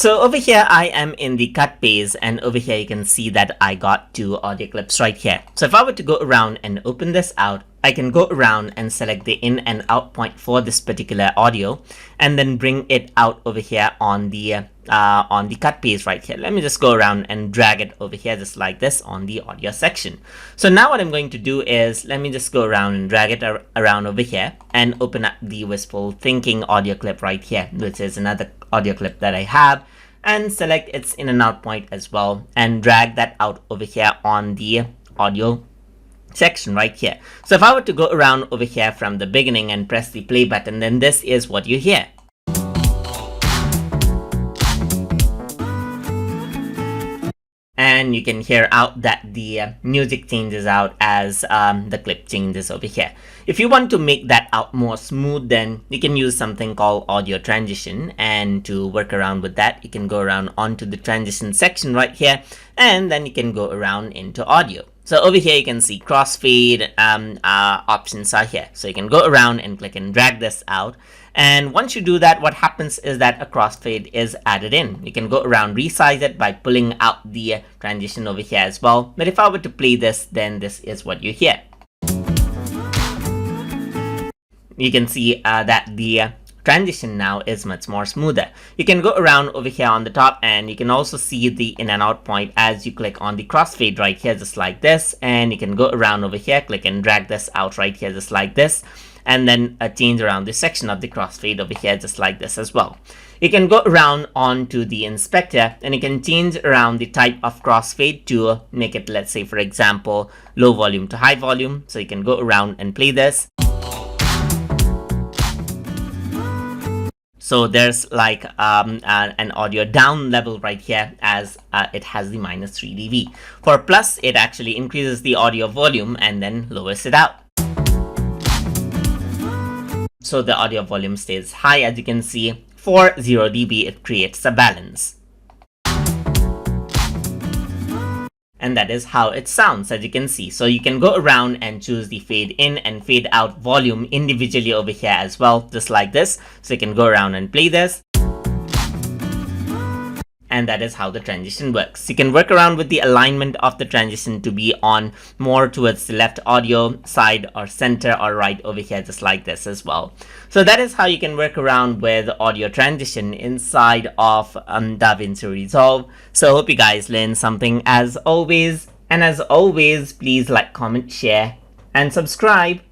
So over here, I am in the cut phase, and over here you can see that I got two audio clips right here. So if I were to go around and open this out, I can go around and select the in and out point for this particular audio and then bring it out over here on the cut phase right here. Let me just go around and drag it over here just like this on the audio section. So now what I'm going to do is let me just go around and drag it around over here and open up the wishful thinking audio clip right here, which is another audio clip that I have, and select its in and out point as well and drag that out over here on the audio section right here. So if I were to go around over here from the beginning and press the play button, then this is what you hear. And you can hear out that the music changes out as the clip changes over here. If you want to make that out more smooth, then you can use something called audio transition, and to work around with that, you can go around onto the transition section right here, and then you can go around into audio. So over here you can see crossfade options are here. So you can go around and click and drag this out. And once you do that, what happens is that a crossfade is added in. You can go around, resize it by pulling out the transition over here as well. But if I were to play this, then this is what you hear. You can see that the transition now is much more smoother. You can go around over here on the top, and you can also see the in and out point as you click on the crossfade right here just like this. And you can go around over here, click and drag this out right here just like this, and then change around the section of the crossfade over here just like this as well. You can go around onto the inspector, and you can change around the type of crossfade to make it, let's say for example, low volume to high volume. So you can go around and play this. So there's like an audio down level right here, as it has the -3 dB. For plus, it actually increases the audio volume and then lowers it out. So the audio volume stays high, as you can see. For 0 dB, it creates a balance. And that is how it sounds, as you can see. So you can go around and choose the fade in and fade out volume individually over here as well, just like this. So you can go around and play this. And that is how the transition works. You can work around with the alignment of the transition to be on more towards the left audio side or center or right over here, just like this as well. So that is how you can work around with audio transition inside of Davinci Resolve. So I hope you guys learned something as always. And as always, please like, comment, share, and subscribe.